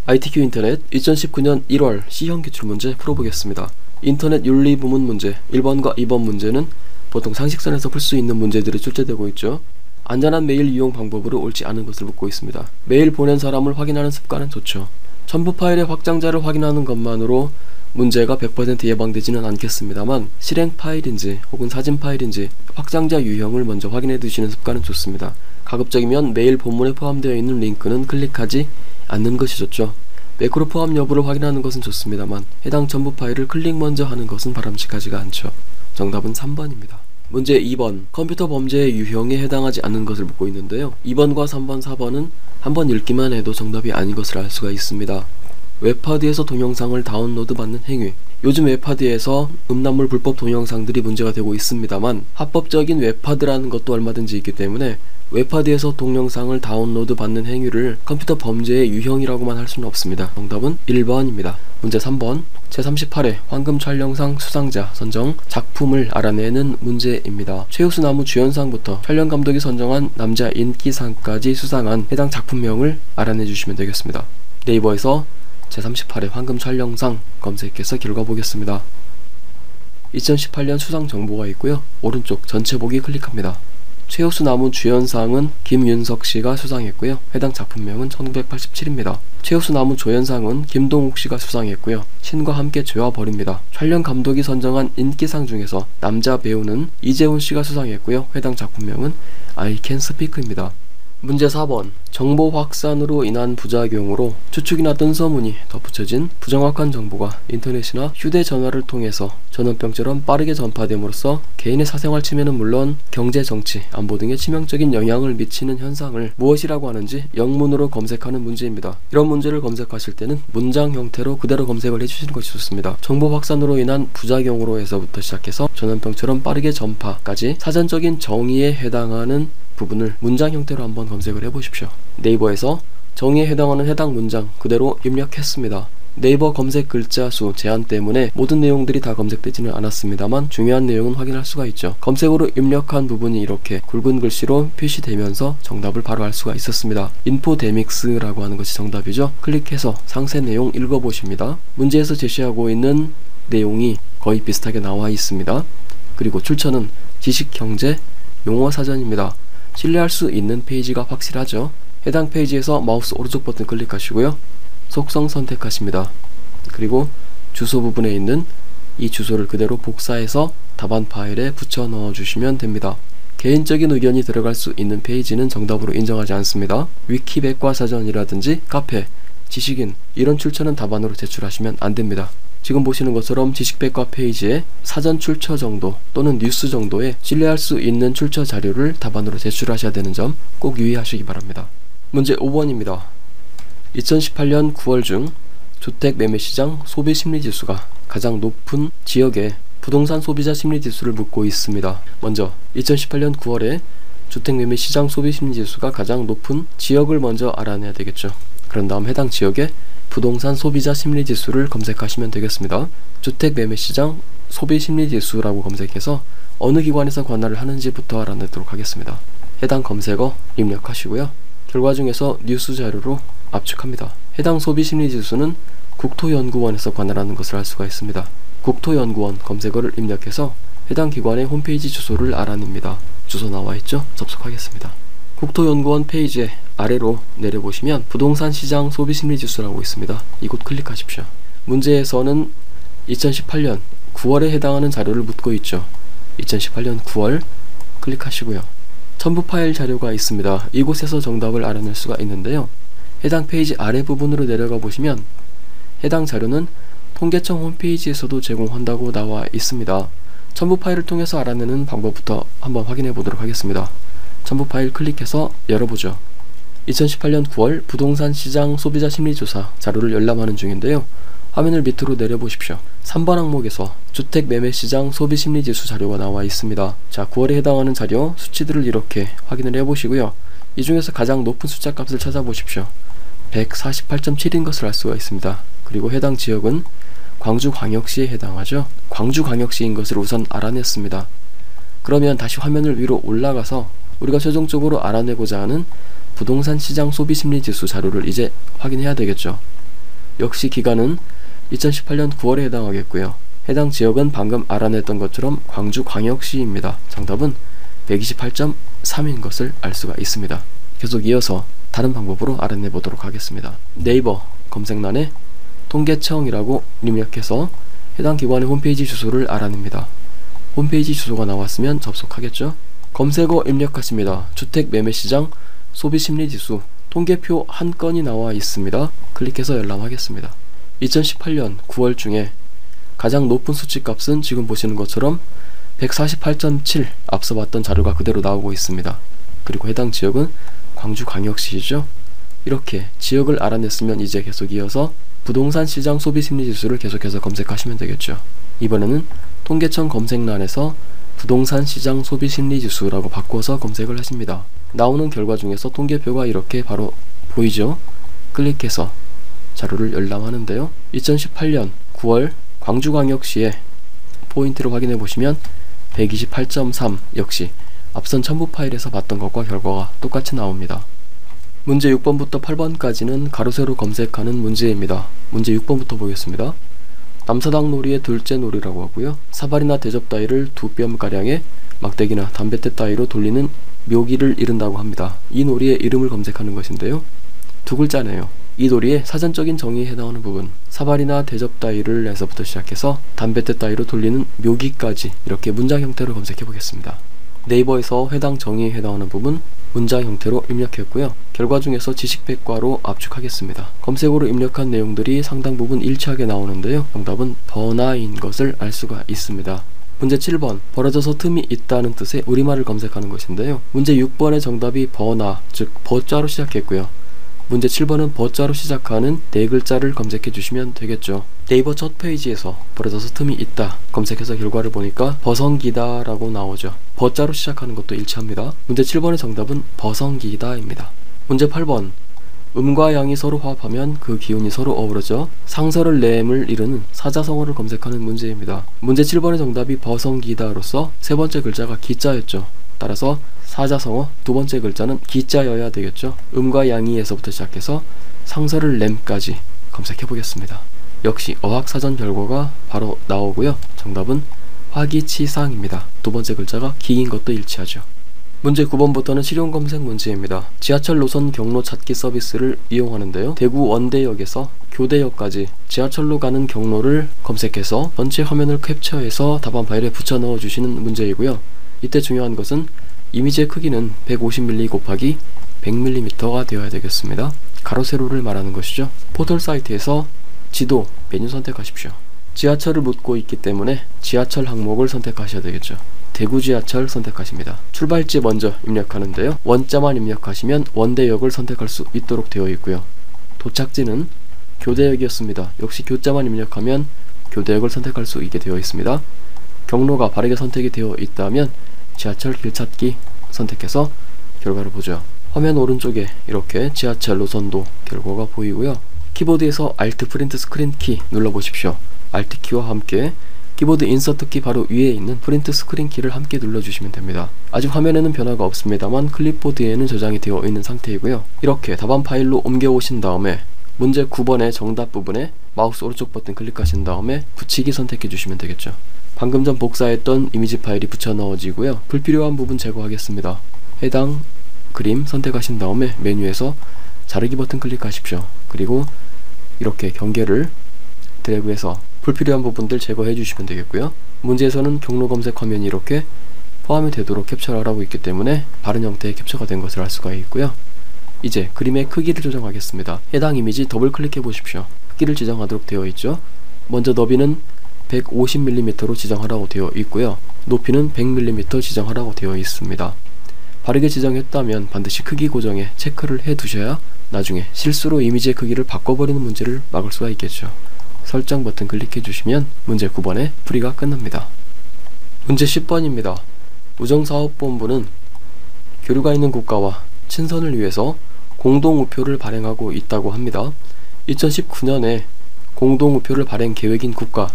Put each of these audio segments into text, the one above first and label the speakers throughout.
Speaker 1: ITQ 인터넷 2019년 1월 C형 기출문제 풀어보겠습니다. 인터넷 윤리 부문 문제 1번과 2번 문제는 보통 상식선에서 풀 수 있는 문제들이 출제되고 있죠. 안전한 메일 이용 방법으로 옳지 않은 것을 묻고 있습니다. 메일 보낸 사람을 확인하는 습관은 좋죠. 첨부 파일의 확장자를 확인하는 것만으로 문제가 100% 예방되지는 않겠습니다만 실행 파일인지 혹은 사진 파일인지 확장자 유형을 먼저 확인해 두시는 습관은 좋습니다. 가급적이면 메일 본문에 포함되어 있는 링크는 클릭하지 않는 것이 좋죠. 매크로 포함 여부를 확인하는 것은 좋습니다만 해당 첨부 파일을 클릭 먼저 하는 것은 바람직하지가 않죠. 정답은 3번입니다. 문제 2번 컴퓨터 범죄의 유형에 해당하지 않는 것을 묻고 있는데요. 2번과 3번, 4번은 한번 읽기만 해도 정답이 아닌 것을 알 수가 있습니다. 웹하드에서 동영상을 다운로드 받는 행위. 요즘 웹하드에서 음란물 불법 동영상들이 문제가 되고 있습니다만 합법적인 웹하드라는 것도 얼마든지 있기 때문에 웹하드에서 동영상을 다운로드 받는 행위를 컴퓨터 범죄의 유형이라고만 할 수는 없습니다. 정답은 1번입니다. 문제 3번 제38회 황금 촬영상 수상자 선정 작품을 알아내는 문제입니다. 최우수 나무 주연상부터 촬영 감독이 선정한 남자 인기상까지 수상한 해당 작품명을 알아내 주시면 되겠습니다. 네이버에서 제38회 황금 촬영상 검색해서 결과 보겠습니다. 2018년 수상 정보가 있고요. 오른쪽 전체 보기 클릭합니다. 최우수 나무 주연상은 김윤석씨가 수상했고요. 해당 작품명은 1987입니다. 최우수 나무 조연상은 김동욱씨가 수상했고요. 신과 함께 죄와 벌입니다. 촬영 감독이 선정한 인기상 중에서 남자 배우는 이재훈씨가 수상했고요. 해당 작품명은 I Can Speak입니다. 문제 4번 정보 확산으로 인한 부작용으로 추측이나 뜬소문이 덧붙여진 부정확한 정보가 인터넷이나 휴대전화를 통해서 전염병처럼 빠르게 전파됨으로써 개인의 사생활 침해는 물론 경제, 정치, 안보 등에 치명적인 영향을 미치는 현상을 무엇이라고 하는지 영문으로 검색하는 문제입니다. 이런 문제를 검색하실 때는 문장 형태로 그대로 검색을 해주시는 것이 좋습니다. 정보 확산으로 인한 부작용으로 해서부터 시작해서 전염병처럼 빠르게 전파까지 사전적인 정의에 해당하는 부분을 문장 형태로 한번 검색을 해보십시오. 네이버에서 정의에 해당하는 해당 문장 그대로 입력했습니다. 네이버 검색 글자 수 제한 때문에 모든 내용들이 다 검색되지는 않았습니다만 중요한 내용은 확인할 수가 있죠. 검색으로 입력한 부분이 이렇게 굵은 글씨로 표시되면서 정답을 바로 알 수가 있었습니다. 인포데믹스라고 하는 것이 정답이죠. 클릭해서 상세 내용 읽어보십니다. 문제에서 제시하고 있는 내용이 거의 비슷하게 나와 있습니다. 그리고 출처는 지식경제 용어사전입니다. 신뢰할 수 있는 페이지가 확실하죠. 해당 페이지에서 마우스 오른쪽 버튼 클릭하시고요. 속성 선택하십니다. 그리고 주소 부분에 있는 이 주소를 그대로 복사해서 답안 파일에 붙여 넣어 주시면 됩니다. 개인적인 의견이 들어갈 수 있는 페이지는 정답으로 인정하지 않습니다. 위키 백과사전이라든지 카페, 지식인 이런 출처는 답안으로 제출하시면 안됩니다. 지금 보시는 것처럼 지식백과 페이지에 사전 출처 정도 또는 뉴스 정도의 신뢰할 수 있는 출처 자료를 답안으로 제출하셔야 되는 점 꼭 유의하시기 바랍니다. 문제 5번입니다. 2018년 9월 중 주택 매매시장 소비심리지수가 가장 높은 지역의 부동산 소비자 심리지수를 묻고 있습니다. 먼저 2018년 9월에 주택 매매시장 소비심리지수가 가장 높은 지역을 먼저 알아내야 되겠죠. 그런 다음 해당 지역의 부동산 소비자 심리지수를 검색하시면 되겠습니다. 주택 매매시장 소비심리지수라고 검색해서 어느 기관에서 관할을 하는지부터 알아내도록 하겠습니다. 해당 검색어 입력하시고요. 결과 중에서 뉴스 자료로 압축합니다. 해당 소비심리지수는 국토연구원에서 관할하는 것을 알 수가 있습니다. 국토연구원 검색어를 입력해서 해당 기관의 홈페이지 주소를 알아냅니다. 주소 나와있죠? 접속하겠습니다. 국토연구원 페이지에 아래로 내려보시면 부동산 시장 소비심리지수라고 있습니다. 이곳 클릭하십시오. 문제에서는 2018년 9월에 해당하는 자료를 묻고 있죠. 2018년 9월 클릭하시고요. 첨부 파일 자료가 있습니다. 이곳에서 정답을 알아낼 수가 있는데요. 해당 페이지 아래 부분으로 내려가 보시면 해당 자료는 통계청 홈페이지에서도 제공한다고 나와 있습니다. 첨부 파일을 통해서 알아내는 방법부터 한번 확인해 보도록 하겠습니다. 첨부 파일 클릭해서 열어보죠. 2018년 9월 부동산 시장 소비자 심리조사 자료를 열람하는 중인데요. 화면을 밑으로 내려보십시오. 3번 항목에서 주택 매매 시장 소비 심리지수 자료가 나와 있습니다. 자, 9월에 해당하는 자료 수치들을 이렇게 확인을 해보시고요. 이 중에서 가장 높은 숫자 값을 찾아보십시오. 148.7인 것을 알 수가 있습니다. 그리고 해당 지역은 광주광역시에 해당하죠. 광주광역시인 것을 우선 알아냈습니다. 그러면 다시 화면을 위로 올라가서 우리가 최종적으로 알아내고자 하는 부동산 시장 소비 심리지수 자료를 이제 확인해야 되겠죠. 역시 기간은 2018년 9월에 해당하겠고요. 해당 지역은 방금 알아냈던 것처럼 광주광역시입니다. 정답은 128.3인 것을 알 수가 있습니다. 계속 이어서 다른 방법으로 알아내 보도록 하겠습니다. 네이버 검색란에 통계청이라고 입력해서 해당 기관의 홈페이지 주소를 알아냅니다. 홈페이지 주소가 나왔으면 접속하겠죠. 검색어 입력하십니다. 주택매매시장 소비심리지수 통계표 한 건이 나와 있습니다. 클릭해서 열람하겠습니다. 2018년 9월 중에 가장 높은 수치값은 지금 보시는 것처럼 148.7 앞서 봤던 자료가 그대로 나오고 있습니다. 그리고 해당 지역은 광주광역시이죠. 이렇게 지역을 알아냈으면 이제 계속 이어서 부동산 시장 소비심리지수를 계속해서 검색하시면 되겠죠. 이번에는 통계청 검색란에서 부동산 시장 소비심리지수라고 바꿔서 검색을 하십니다. 나오는 결과 중에서 통계표가 이렇게 바로 보이죠. 클릭해서 자료를 열람하는데요. 2018년 9월 광주광역시의 포인트를 확인해 보시면 128.3 역시 앞선 첨부 파일에서 봤던 것과 결과가 똑같이 나옵니다. 문제 6번부터 8번까지는 가로세로 검색하는 문제입니다. 문제 6번부터 보겠습니다. 남사당 놀이의 둘째 놀이라고 하고요. 사발이나 대접 따위를 2뼘가량의 막대기나 담뱃대 따위로 돌리는 묘기를 이른다고 합니다. 이 놀이의 이름을 검색하는 것인데요. 두 글자네요. 이 놀이의 사전적인 정의에 해당하는 부분, 사발이나 대접 따위를 에서부터 시작해서 담뱃대 따위로 돌리는 묘기까지 이렇게 문장 형태로 검색해 보겠습니다. 네이버에서 해당 정의에 해당하는 부분 문장 형태로 입력했고요. 결과 중에서 지식백과로 압축하겠습니다. 검색어로 입력한 내용들이 상당 부분 일치하게 나오는데요. 정답은 번화인 것을 알 수가 있습니다. 문제 7번 벌어져서 틈이 있다는 뜻의 우리말을 검색하는 것인데요. 문제 6번의 정답이 번화, 즉 버자로 시작했고요. 문제 7번은 버자로 시작하는 네 글자를 검색해 주시면 되겠죠. 네이버 첫 페이지에서 벌어져서 틈이 있다 검색해서 결과를 보니까 버성기다 라고 나오죠. 버자로 시작하는 것도 일치합니다. 문제 7번의 정답은 버성기다 입니다. 문제 8번 음과 양이 서로 화합하면 그 기운이 서로 어우러져 상설을 램을 이루는 사자성어를 검색하는 문제입니다. 문제 7번의 정답이 버성기다로서 세 번째 글자가 기자였죠. 따라서 사자성어 두 번째 글자는 기자여야 되겠죠. 음과 양이에서부터 시작해서 상설을 램까지 검색해 보겠습니다. 역시 어학사전 결과가 바로 나오고요. 정답은 화기치상입니다. 두 번째 글자가 기인 것도 일치하죠. 문제 9번부터는 실용검색 문제입니다. 지하철 노선 경로 찾기 서비스를 이용하는데요. 대구 원대역에서 교대역까지 지하철로 가는 경로를 검색해서 전체 화면을 캡처해서 답안 파일에 붙여 넣어 주시는 문제이고요. 이때 중요한 것은 이미지의 크기는 150mm 곱하기 100mm가 되어야 되겠습니다. 가로 세로를 말하는 것이죠. 포털 사이트에서 지도 메뉴 선택하십시오. 지하철을 묻고 있기 때문에 지하철 항목을 선택하셔야 되겠죠. 대구 지하철 선택하십니다. 출발지 먼저 입력하는데요. 원자만 입력하시면 원대역을 선택할 수 있도록 되어 있고요. 도착지는 교대역이었습니다. 역시 교자만 입력하면 교대역을 선택할 수 있게 되어 있습니다. 경로가 바르게 선택이 되어 있다면 지하철 길찾기 선택해서 결과를 보죠. 화면 오른쪽에 이렇게 지하철 노선도 결과가 보이고요. 키보드에서 Alt 프린트 스크린 키 눌러보십시오. Alt 키와 함께 키보드 인서트 키 바로 위에 있는 프린트 스크린 키를 함께 눌러주시면 됩니다. 아직 화면에는 변화가 없습니다만 클립보드에는 저장이 되어 있는 상태이고요. 이렇게 답안 파일로 옮겨오신 다음에 문제 9번의 정답 부분에 마우스 오른쪽 버튼 클릭하신 다음에 붙이기 선택해 주시면 되겠죠. 방금 전 복사했던 이미지 파일이 붙여 넣어지고요. 불필요한 부분 제거하겠습니다. 해당 그림 선택하신 다음에 메뉴에서 자르기 버튼 클릭하십시오. 그리고 이렇게 경계를 드래그해서 불필요한 부분들 제거해 주시면 되겠고요. 문제에서는 경로 검색 화면이 이렇게 포함이 되도록 캡처를 하라고 있기 때문에 바른 형태의 캡처가 된 것을 알 수가 있고요. 이제 그림의 크기를 조정하겠습니다. 해당 이미지 더블 클릭해 보십시오. 크기를 지정하도록 되어 있죠. 먼저 너비는 150mm로 지정하라고 되어 있고요. 높이는 100mm 지정하라고 되어 있습니다. 바르게 지정했다면 반드시 크기 고정에 체크를 해 두셔야 나중에 실수로 이미지의 크기를 바꿔버리는 문제를 막을 수가 있겠죠. 설정 버튼 클릭해 주시면 문제 9번의 풀이가 끝납니다. 문제 10번입니다. 우정사업본부는 교류가 있는 국가와 친선을 위해서 공동우표를 발행하고 있다고 합니다. 2019년에 공동우표를 발행 계획인 국가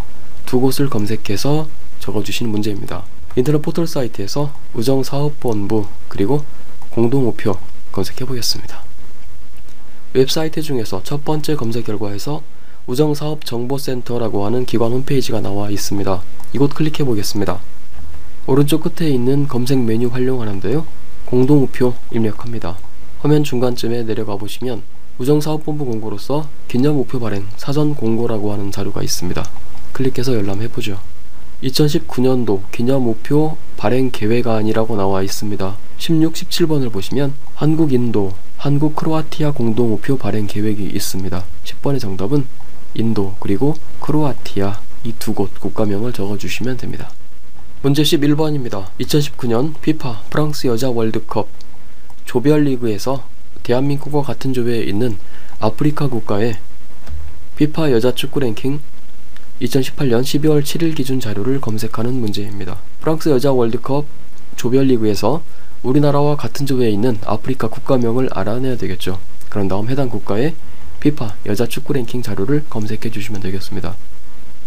Speaker 1: 두 곳을 검색해서 적어주신 문제입니다. 인터넷 포털 사이트에서 우정사업본부 그리고 공동우표 검색해 보겠습니다. 웹사이트 중에서 첫 번째 검색 결과에서 우정사업정보센터라고 하는 기관 홈페이지가 나와 있습니다. 이곳 클릭해 보겠습니다. 오른쪽 끝에 있는 검색 메뉴 활용하는데요. 공동우표 입력합니다. 화면 중간쯤에 내려가 보시면 우정사업본부 공고로서 기념우표 발행 사전 공고라고 하는 자료가 있습니다. 클릭해서 열람해보죠. 2019년도 기념우표 발행 계획안이라고 나와 있습니다. 16, 17번을 보시면 한국-인도, 한국-크로아티아 공동우표 발행 계획이 있습니다. 10번의 정답은 인도 그리고 크로아티아 이 두 곳 국가명을 적어주시면 됩니다. 문제 11번입니다. 2019년 피파 프랑스 여자 월드컵 조별리그에서 대한민국과 같은 조에 있는 아프리카 국가의 피파 여자 축구 랭킹 2018년 12월 7일 기준 자료를 검색하는 문제입니다. 프랑스 여자 월드컵 조별리그에서 우리나라와 같은 조에 있는 아프리카 국가명을 알아내야 되겠죠. 그런 다음 해당 국가의 피파 여자 축구 랭킹 자료를 검색해 주시면 되겠습니다.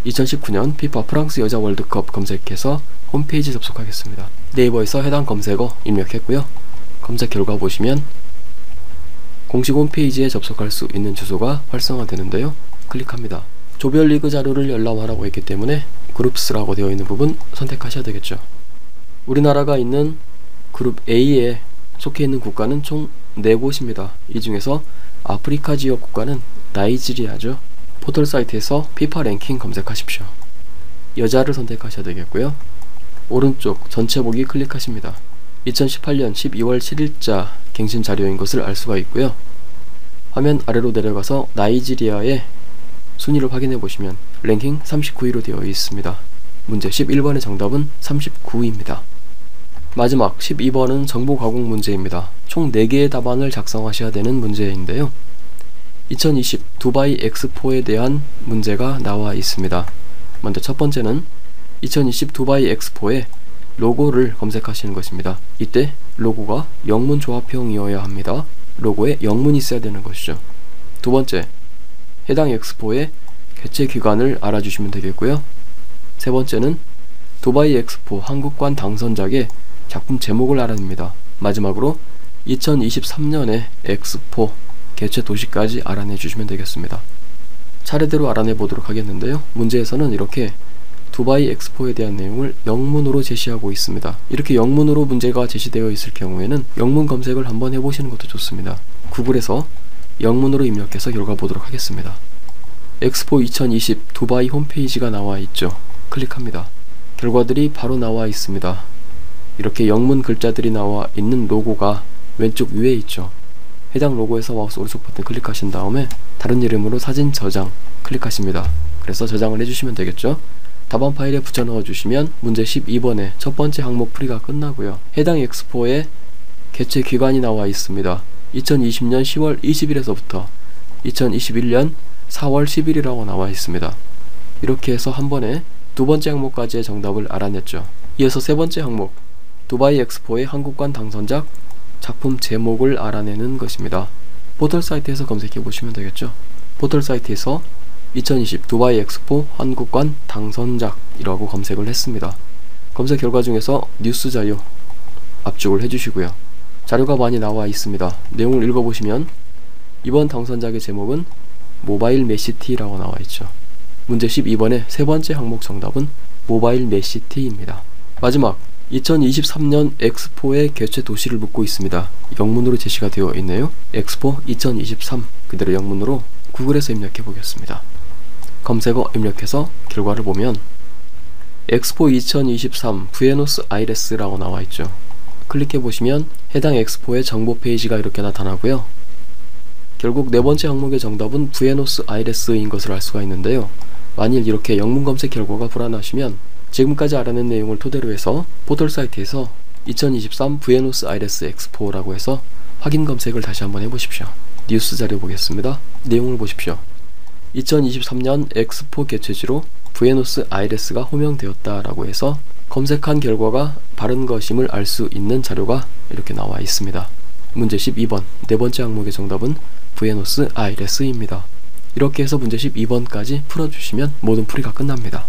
Speaker 1: 2019년 피파 프랑스 여자 월드컵 검색해서 홈페이지 접속하겠습니다. 네이버에서 해당 검색어 입력했고요. 검색 결과 보시면 공식 홈페이지에 접속할 수 있는 주소가 활성화되는데요. 클릭합니다. 조별리그 자료를 열람하라고 했기 때문에 그룹스라고 되어 있는 부분 선택하셔야 되겠죠. 우리나라가 있는 그룹 A에 속해 있는 국가는 총 4곳입니다. 이 중에서 아프리카 지역 국가는 나이지리아죠. 포털 사이트에서 피파 랭킹 검색하십시오. 여자를 선택하셔야 되겠고요. 오른쪽 전체 보기 클릭하십니다. 2018년 12월 7일자 갱신 자료인 것을 알 수가 있고요. 화면 아래로 내려가서 나이지리아의 순위를 확인해 보시면 랭킹 39위로 되어 있습니다. 문제 11번의 정답은 39위입니다. 마지막 12번은 정보 가공 문제입니다. 총 4개의 답안을 작성하셔야 되는 문제인데요. 2020 두바이 엑스포에 대한 문제가 나와 있습니다. 먼저 첫 번째는 2020 두바이 엑스포의 로고를 검색하시는 것입니다. 이때 로고가 영문 조합형이어야 합니다. 로고에 영문이 있어야 되는 것이죠. 두 번째, 해당 엑스포의 개최 기간을 알아주시면 되겠고요. 세 번째는 두바이 엑스포 한국관 당선작의 작품 제목을 알아냅니다. 마지막으로 2023년의 엑스포 개최 도시까지 알아내 주시면 되겠습니다. 차례대로 알아내 보도록 하겠는데요. 문제에서는 이렇게 두바이 엑스포에 대한 내용을 영문으로 제시하고 있습니다. 이렇게 영문으로 문제가 제시되어 있을 경우에는 영문 검색을 한번 해보시는 것도 좋습니다. 구글에서 영문으로 입력해서 결과 보도록 하겠습니다. 엑스포 2020 두바이 홈페이지가 나와 있죠. 클릭합니다. 결과들이 바로 나와 있습니다. 이렇게 영문 글자들이 나와 있는 로고가 왼쪽 위에 있죠. 해당 로고에서 마우스 오른쪽 버튼 클릭하신 다음에 다른 이름으로 사진 저장 클릭하십니다. 그래서 저장을 해주시면 되겠죠. 답안 파일에 붙여 넣어 주시면 문제 12번의 첫 번째 항목 풀이가 끝나고요. 해당 엑스포의 개최 기간이 나와 있습니다. 2020년 10월 20일에서부터 2021년 4월 10일이라고 나와 있습니다. 이렇게 해서 한 번에 두 번째 항목까지의 정답을 알아냈죠. 이어서 세 번째 항목, 두바이 엑스포의 한국관 당선작 작품 제목을 알아내는 것입니다. 포털 사이트에서 검색해 보시면 되겠죠. 포털 사이트에서 2020 두바이 엑스포 한국관 당선작이라고 검색을 했습니다. 검색 결과 중에서 뉴스 자료 압축을 해주시고요. 자료가 많이 나와 있습니다. 내용을 읽어보시면 이번 당선작의 제목은 모바일 메시티라고 나와 있죠. 문제 12번의 세 번째 항목 정답은 모바일 메시티입니다. 마지막 2023년 엑스포의 개최 도시를 묻고 있습니다. 영문으로 제시가 되어 있네요. 엑스포 2023 그대로 영문으로 구글에서 입력해 보겠습니다. 검색어 입력해서 결과를 보면 엑스포 2023 부에노스아이레스라고 나와 있죠. 클릭해 보시면 해당 엑스포의 정보 페이지가 이렇게 나타나고요. 결국 네 번째 항목의 정답은 부에노스아이레스인 것을 알 수가 있는데요. 만일 이렇게 영문 검색 결과가 불안하시면 지금까지 알아낸 내용을 토대로 해서 포털 사이트에서 2023 부에노스아이레스 엑스포라고 해서 확인 검색을 다시 한번 해보십시오. 뉴스 자료 보겠습니다. 내용을 보십시오. 2023년 엑스포 개최지로 부에노스아이레스가 호명되었다라고 해서 검색한 결과가 바른 것임을 알 수 있는 자료가 이렇게 나와 있습니다. 문제 12번 네 번째 항목의 정답은 부에노스아이레스입니다. 이렇게 해서 문제 12번까지 풀어주시면 모든 풀이가 끝납니다.